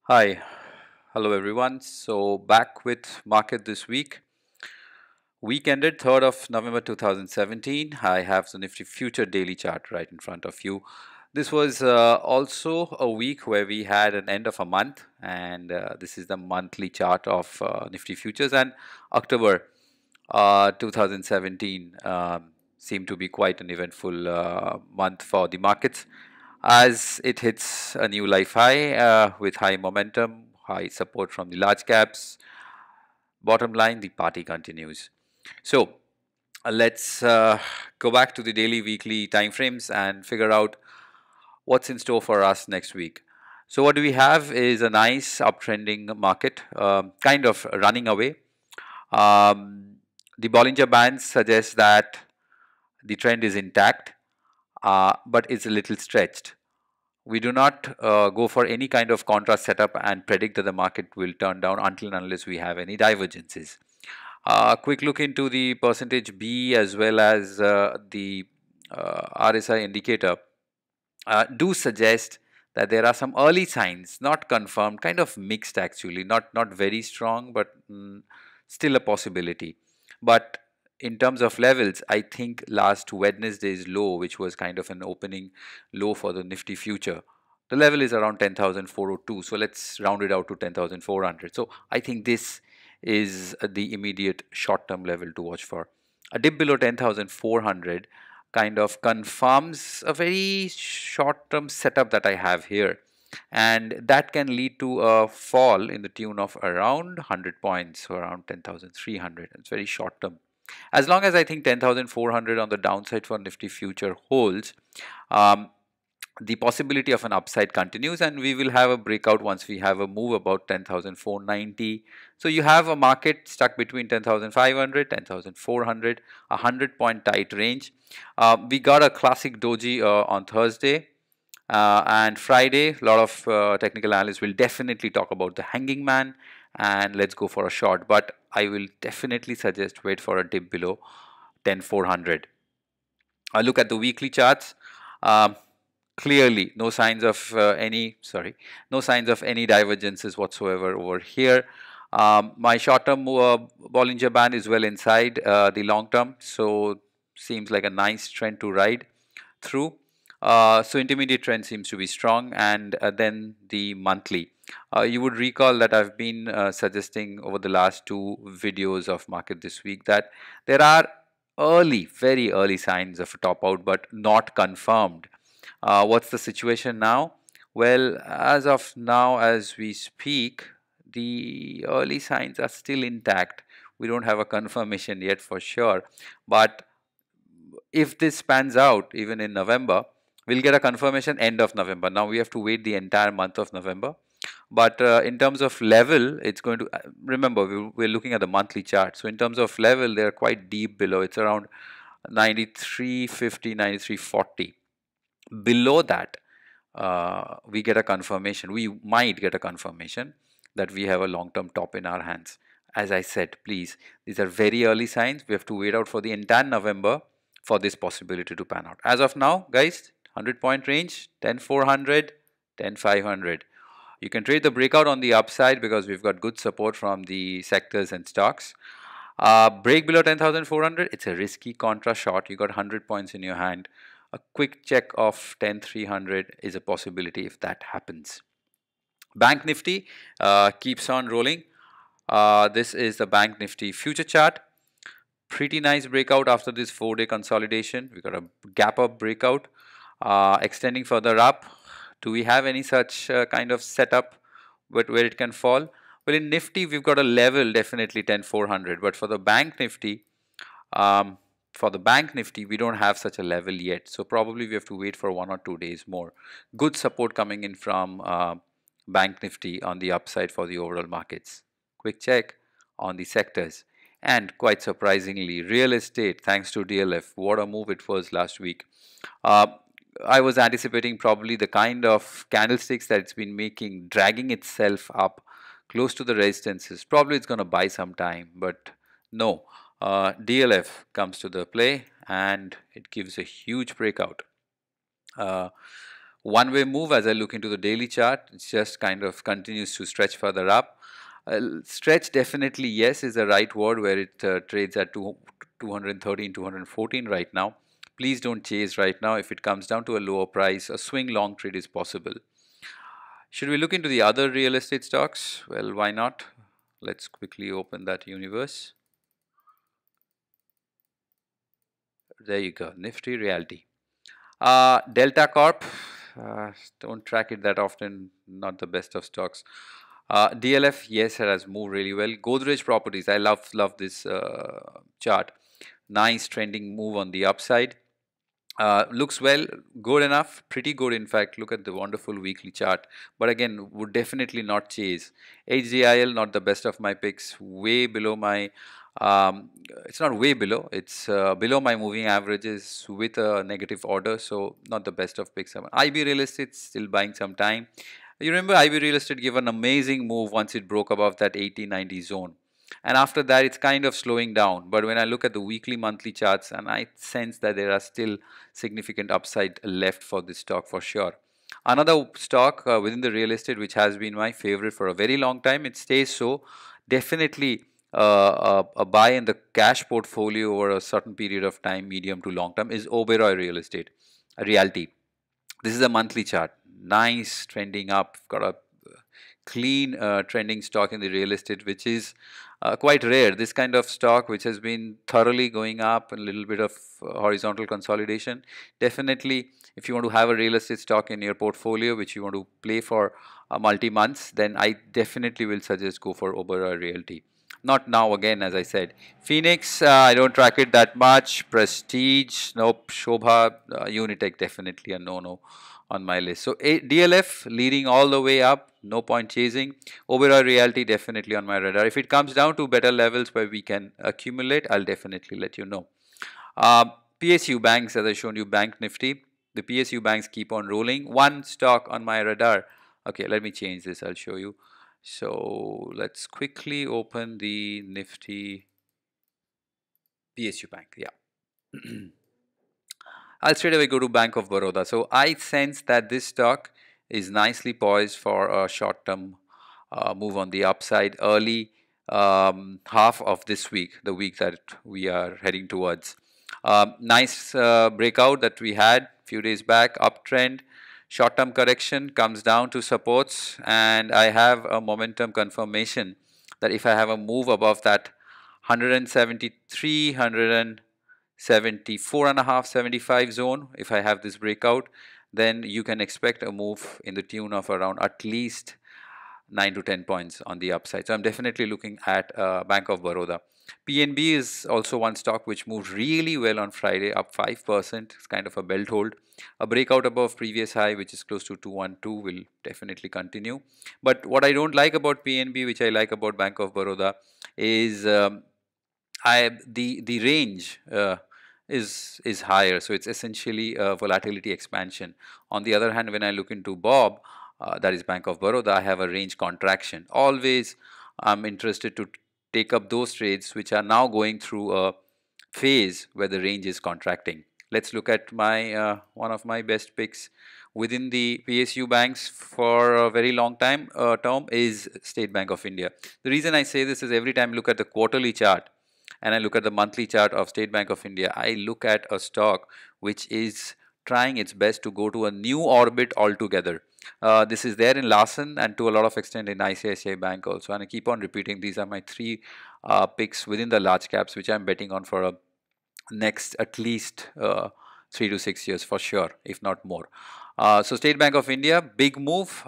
Hi, hello everyone. So back with market this week. Week ended 3rd of November 2017. I have the Nifty Future daily chart right in front of you. This was also a week where we had an end of a month, and this is the monthly chart of Nifty Futures. And October 2017 seemed to be quite an eventful month for the markets as it hits a new life high with high momentum, high support from the large caps. Bottom line, the party continues. So let's go back to the daily, weekly timeframes and figure out what's in store for us next week. So what do we have is a nice uptrending market, kind of running away. Um, the Bollinger Bands suggest that the trend is intact, but it's a little stretched. We do not go for any kind of contrast setup and predict that the market will turn down until and unless we have any divergences. Quick look into the percentage B as well as the RSI indicator do suggest that there are some early signs, not confirmed, kind of mixed actually, not very strong, but still a possibility. But in terms of levels, I think last Wednesday's low, which was kind of an opening low for the Nifty future, the level is around 10,402. So let's round it out to 10,400. So I think this is the immediate short-term level to watch for. A dip below 10,400 kind of confirms a very short-term setup that I have here, and that can lead to a fall in the tune of around 100 points, so around 10,300. It's very short term. As long as I think 10,400 on the downside for Nifty future holds, um, the possibility of an upside continues, and we will have a breakout once we have a move about 10,490. So you have a market stuck between 10,500, 10,400, a 100-point tight range. We got a classic doji on Thursday. And Friday, a lot of technical analysts will definitely talk about the hanging man, and let's go for a short. But I will definitely suggest wait for a dip below 10,400. Look at the weekly charts. Um, Clearly, no signs of no signs of any divergences whatsoever over here. My short-term Bollinger Band is well inside the long-term, so seems like a nice trend to ride through. So intermediate trend seems to be strong, and then the monthly. You would recall that I've been suggesting over the last two videos of market this week that there are very early signs of a top out, but not confirmed. What's the situation now? Well, as of now, as we speak, the early signs are still intact. We don't have a confirmation yet for sure, but if this pans out even in November, we'll get a confirmation end of November. Now we have to wait the entire month of November. But in terms of level, it's going to remember we're looking at the monthly chart. So in terms of level, they're quite deep below. It's around 93.50, 93.40. Below that, we get a confirmation. We might get a confirmation that we have a long-term top in our hands. As I said, please, these are very early signs. We have to wait out for the entire November for this possibility to pan out. As of now, guys, 100-point range, 10,400, 10,500. You can trade the breakout on the upside because we've got good support from the sectors and stocks. Break below 10,400, it's a risky contra short. You got 100 points in your hand. A quick check of 10,300 is a possibility if that happens. Bank Nifty keeps on rolling. This is the Bank Nifty future chart. Pretty nice breakout after this 4-day consolidation. We got a gap up breakout extending further up. Do we have any such kind of setup where it can fall? Well, in Nifty, we've got a level definitely 10,400, but um, for the Bank Nifty, we don't have such a level yet. So probably we have to wait for 1 or 2 days more. Good support coming in from Bank Nifty on the upside for the overall markets. Quick check on the sectors. And quite surprisingly, real estate, thanks to DLF, what a move it was last week. Uh, I was anticipating probably the kind of candlesticks that it's been making, dragging itself up close to the resistances. Probably it's going to buy some time, but no. DLF comes to the play and it gives a huge breakout. Uh, One way move as I look into the daily chart, it just kind of continues to stretch further up. Stretch definitely, yes, is the right word where it trades at 213, 214 right now. Please don't chase right now. If it comes down to a lower price, a swing long trade is possible. Should we look into the other real estate stocks? Well, why not? Let's quickly open that universe. There you go, Nifty Realty. Delta Corp, don't track it that often, not the best of stocks. DLF, yes, it has moved really well. Godrej Properties, I love this chart. Nice trending move on the upside. Looks well, good enough, pretty good in fact. Look at the wonderful weekly chart. But again, would definitely not chase. HDIL, not the best of my picks, way below my, it's not way below, it's below my moving averages with a negative order. So not the best of picks. IB Real Estate, still buying some time. You remember IB Real Estate gave an amazing move once it broke above that 80-90 zone. And after that, it's kind of slowing down. But when I look at the weekly, monthly charts, and I sense that there are still significant upside left for this stock for sure. Another stock within the real estate, which has been my favorite for a very long time, it stays so. Definitely a buy in the cash portfolio over a certain period of time, medium to long term, is Oberoi Real Estate, a realty. This is a monthly chart. Nice trending up. Got a clean trending stock in the real estate, which is quite rare. This kind of stock, which has been thoroughly going up, a little bit of horizontal consolidation. Definitely, if you want to have a real estate stock in your portfolio, which you want to play for multi months, then I definitely will suggest go for Oberoi Realty. Not now again, as I said. Phoenix, I don't track it that much. Prestige, nope. Shobha, Unitech, definitely a no-no on my list. So DLF leading all the way up, no point chasing. Oberoi Realty definitely on my radar. If it comes down to better levels where we can accumulate, I'll definitely let you know. PSU banks, as I shown you, Bank Nifty. The PSU banks keep on rolling. One stock on my radar. Okay, let me change this. I'll show you. So let's quickly open the Nifty PSU Bank. Yeah. I'll straight away go to Bank of Baroda. So I sense that this stock is nicely poised for a short-term move on the upside early half of this week, the week that we are heading towards. Nice breakout that we had few days back, uptrend, short-term correction comes down to supports, and I have a momentum confirmation that if I have a move above that 173, 74 and a half, 75 zone, if I have this breakout, then you can expect a move in the tune of around at least 9 to 10 points on the upside. So I'm definitely looking at Bank of Baroda. PNB is also one stock which moved really well on Friday, up 5%. It's kind of a belt hold. A breakout above previous high, which is close to 212, will definitely continue. But what I don't like about PNB, which I like about Bank of Baroda, is the range is higher, so it's essentially a volatility expansion. On the other hand, when I look into Bob, that is Bank of Baroda, I have a range contraction. Always, I'm interested to take up those trades which are now going through a phase where the range is contracting. Let's look at my one of my best picks within the PSU banks for a very long time term is State Bank of India. The reason I say this is every time I look at the quarterly chart and I look at the monthly chart of State Bank of India, I look at a stock which is trying its best to go to a new orbit altogether. This is there in Larsen and to a lot of extent in ICICI Bank also. And I keep on repeating, these are my three picks within the large caps, which I'm betting on for a next at least 3 to 6 years for sure, if not more. So State Bank of India, big move.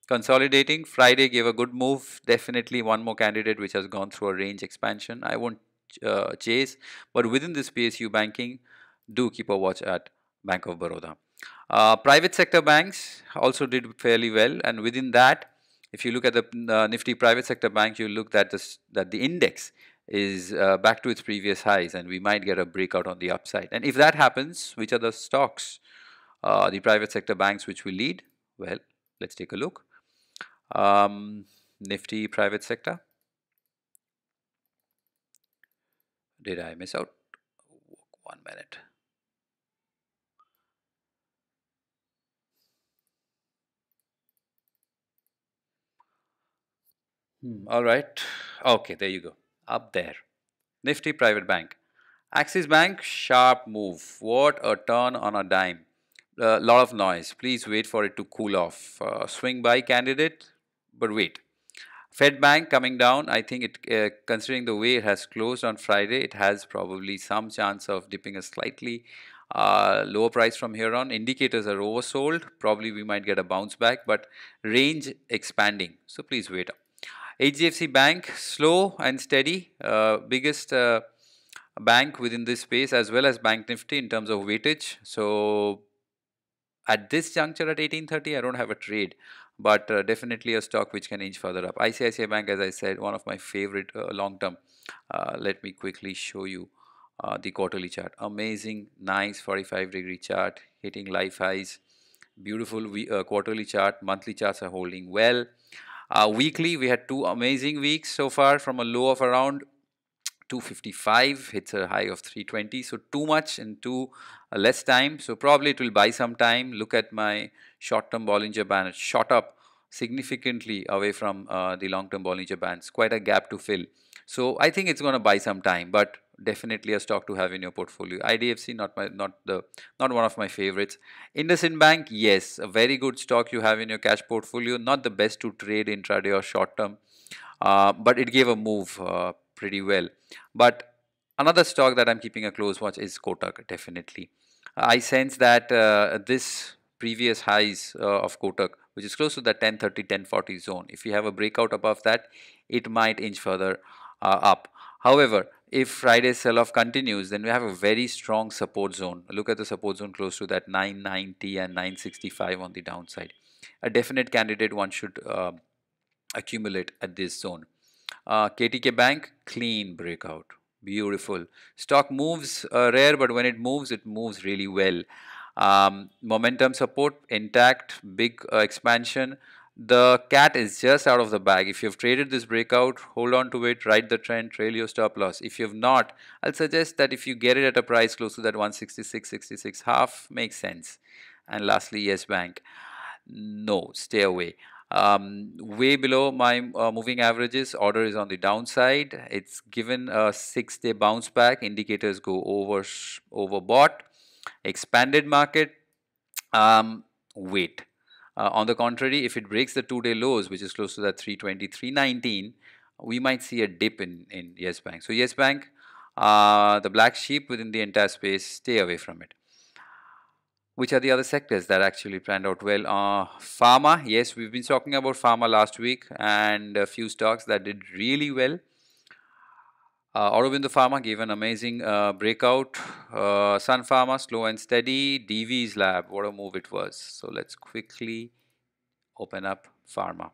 Consolidating. Friday gave a good move. Definitely one more candidate which has gone through a range expansion. I won't chase, but within this PSU banking, do keep a watch at Bank of Baroda. Private sector banks also did fairly well, and within that, if you look at the Nifty private sector bank, you look at this that the index is back to its previous highs, and we might get a breakout on the upside. And if that happens, which are the stocks, the private sector banks which will lead? Well, let's take a look. Nifty private sector. Did I miss out? 1 minute. All right. Okay, there you go. Up there. Nifty Private Bank. Axis Bank, sharp move. What a turn on a dime. A lot of noise. Please wait for it to cool off. Swing buy candidate, but wait. Fed Bank coming down. I think considering the way it has closed on Friday, it has probably some chance of dipping a slightly lower price from here on. Indicators are oversold. Probably we might get a bounce back, but range expanding. So please wait. HDFC Bank, slow and steady, biggest bank within this space as well as Bank Nifty in terms of weightage. So at this juncture at 1830, I don't have a trade, but definitely a stock which can inch further up. ICICI Bank, as I said, one of my favorite long term. Let me quickly show you the quarterly chart. Amazing, nice 45-degree chart hitting life highs. Beautiful quarterly chart. Monthly charts are holding well. Weekly, we had two amazing weeks so far from a low of around 255, hits a high of 320. So too much in too less time. So probably it will buy some time. Look at my short-term Bollinger Band. It shot up significantly away from the long-term Bollinger Bands. Quite a gap to fill. So I think it's going to buy some time, but definitely a stock to have in your portfolio. IDFC, not one of my favorites. IndusInd Bank, yes, a very good stock you have in your cash portfolio. Not the best to trade intraday or short term, but it gave a move pretty well. But another stock that I'm keeping a close watch is Kotak, definitely. I sense that this previous highs of Kotak, which is close to the 1030, 1040 zone, if you have a breakout above that, it might inch further up. However, if Friday's sell-off continues, then we have a very strong support zone. Look at the support zone close to that 990 and 965 on the downside. A definite candidate one should accumulate at this zone. KTK Bank, clean breakout. Beautiful. Stock moves rare, but when it moves really well. Momentum support intact, big expansion. The cat is just out of the bag. If you've traded this breakout, hold on to it, ride the trend, trail your stop loss. If you've not, I'll suggest that if you get it at a price close to that 166.66 half, makes sense. And lastly, Yes Bank. No, stay away. Way below my moving averages. Order is on the downside. It's given a 6-day bounce back. Indicators go overbought. Expanded market. Wait. On the contrary, if it breaks the 2-day lows, which is close to that 320, 319, we might see a dip in Yes Bank. So Yes Bank, the black sheep within the entire space, stay away from it. Which are the other sectors that actually panned out well? Pharma, yes, we've been talking about pharma last week and a few stocks that did really well. Aurobindo Pharma gave an amazing breakout. Sun Pharma, slow and steady. DV's Lab, what a move it was. So let's quickly open up pharma.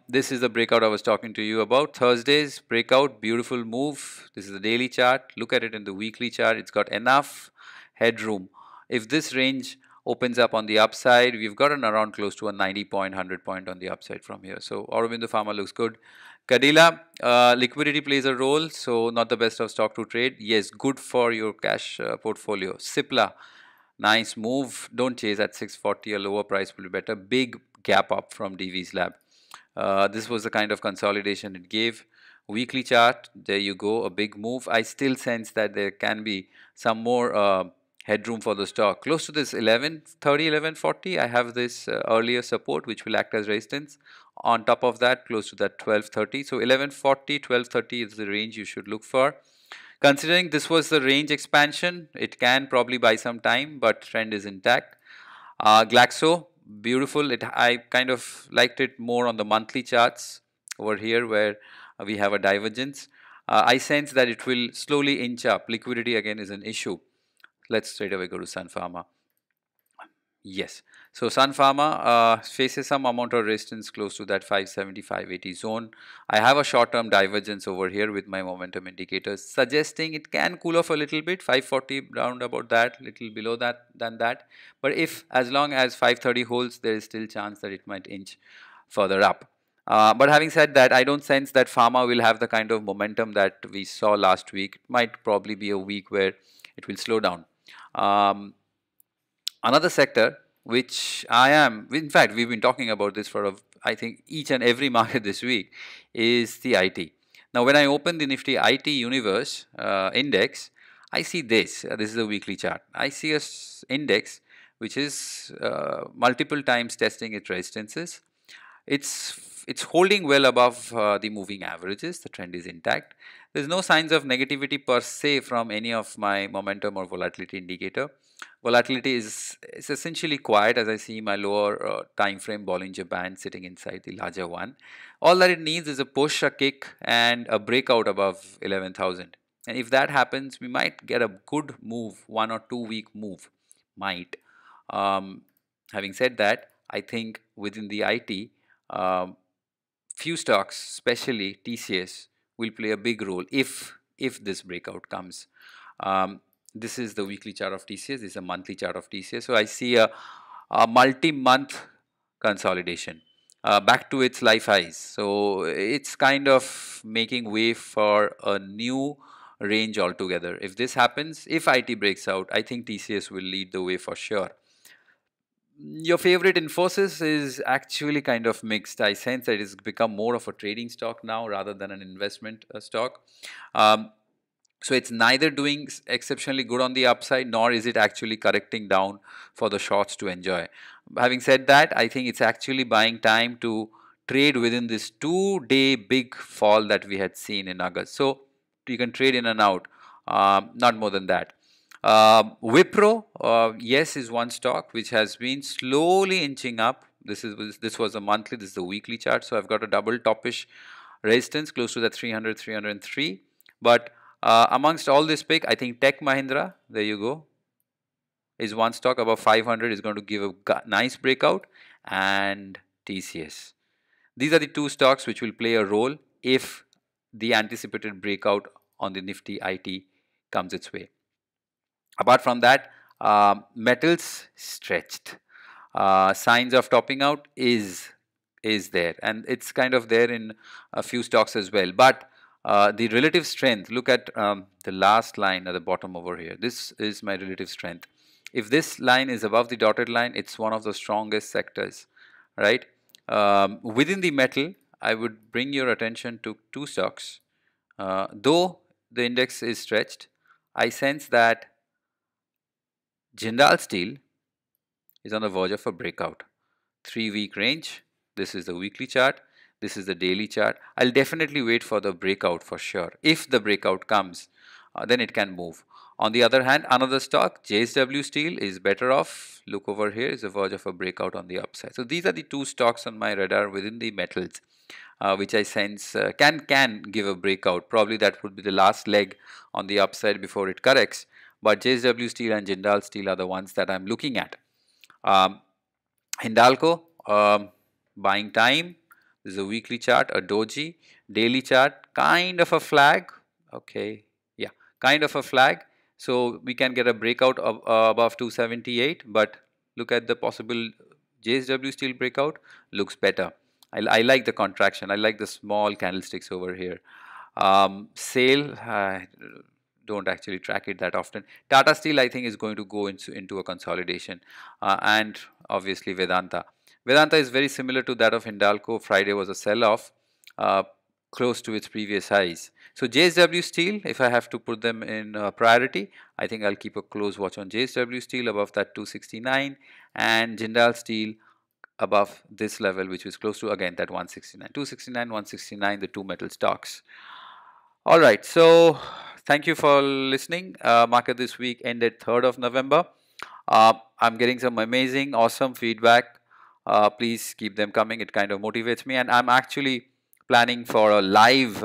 This is the breakout I was talking to you about. Thursday's breakout, beautiful move. This is the daily chart. Look at it in the weekly chart. It's got enough headroom. If this range opens up on the upside, we've gotten around close to a 90 point, 100 point on the upside from here. So Aurobindo Pharma looks good. Cadila, liquidity plays a role, so not the best of stock to trade. Yes, good for your cash portfolio. Cipla, nice move. Don't chase at 640. A lower price will be better. Big gap up from DV's Lab. This was the kind of consolidation it gave. Weekly chart, there you go, a big move. I still sense that there can be some more headroom for the stock. Close to this 1130, 1140, I have this earlier support which will act as resistance. On top of that, close to that 1230. So 1140, 1230 is the range you should look for. Considering this was the range expansion, it can probably buy some time, but trend is intact. Glaxo, beautiful. I kind of liked it more on the monthly charts over here where we have a divergence. I sense that it will slowly inch up. Liquidity again is an issue. Let's straight away go to Sun Pharma. Yes. So Sun Pharma faces some amount of resistance close to that 570, 580 zone. I have a short-term divergence over here with my momentum indicators suggesting it can cool off a little bit, 540 round about that, little below that than that. But if as long as 530 holds, there is still chance that it might inch further up. But having said that, I don't sense that pharma will have the kind of momentum that we saw last week. It might probably be a week where it will slow down. Another sector which I am, in fact, we've been talking about this for, I think, each and every market this week, is the IT. Now, when I open the Nifty IT Universe index, I see this. This is a weekly chart. I see a index which is multiple times testing its resistances. It's holding well above the moving averages. The trend is intact. There's no signs of negativity per se from any of my momentum or volatility indicator. Volatility is essentially quiet, as I see my lower time frame Bollinger Band sitting inside the larger one. All that it needs is a push, a kick, and a breakout above 11,000. And if that happens, we might get a good move, 1 or 2 week move. Might. Um, Having said that, I think within the IT, few stocks, especially TCS, will play a big role if this breakout comes. Um, this is the weekly chart of TCS. This is a monthly chart of TCS. So I see a multi-month consolidation back to its life highs. So it's kind of making way for a new range altogether. If this happens, if IT breaks out, I think TCS will lead the way for sure. Your favorite Infosys is actually kind of mixed. I sense that it's become more of a trading stock now rather than an investment stock. Um, so it's neither doing exceptionally good on the upside, nor is it actually correcting down for the shorts to enjoy. Having said that, I think it's actually buying time to trade within this 2-day big fall that we had seen in August. So you can trade in and out, not more than that. Wipro, yes, is one stock which has been slowly inching up. This was a monthly, this is the weekly chart. So I've got a double topish resistance close to the 300, 303. But amongst all this pick, I think Tech Mahindra, there you go, is one stock above 500 is going to give a nice breakout, and TCS. These are the two stocks which will play a role if the anticipated breakout on the Nifty IT comes its way. Apart from that, metals stretched. Signs of topping out is there, and it's kind of there in a few stocks as well. But the relative strength, look at the last line at the bottom over here. This is my relative strength. If this line is above the dotted line, it's one of the strongest sectors, right? Within the metal, I would bring your attention to two stocks. Though the index is stretched, I sense that Jindal Steel is on the verge of a breakout. 3-week range. This is the weekly chart. This is the daily chart. I'll definitely wait for the breakout for sure. If the breakout comes, then it can move. On the other hand, another stock, JSW Steel, is better off. Look over here, is the verge of a breakout on the upside. So these are the two stocks on my radar within the metals, which I sense can give a breakout. Probably that would be the last leg on the upside before it corrects. But JSW Steel and Jindal Steel are the ones that I'm looking at. Hindalco, buying time. This is a weekly chart, a doji. Daily chart, kind of a flag. Okay, yeah, kind of a flag. So we can get a breakout of, above 278, but look at the possible JSW Steel breakout, looks better. I like the contraction. I like the small candlesticks over here. Sale, don't actually track it that often. Tata Steel, I think, is going to go into a consolidation, and obviously Vedanta. Vedanta is very similar to that of Hindalco. Friday was a sell-off, close to its previous highs. So JSW Steel, if I have to put them in priority, I think I'll keep a close watch on JSW Steel above that 269, and Jindal Steel above this level, which is close to, again, that 169. 269, 169, the two metal stocks. All right, so thank you for listening. Market this week ended 3rd of November. I'm getting some amazing, awesome feedback. Please keep them coming. It kind of motivates me. And I'm actually planning for a live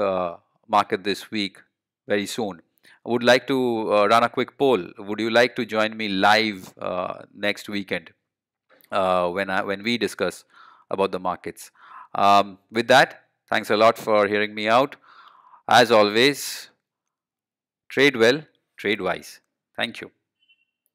market this week very soon. I would like to run a quick poll. Would you like to join me live next weekend when we discuss about the markets? With that, thanks a lot for hearing me out. As always, trade well, trade wise. Thank you.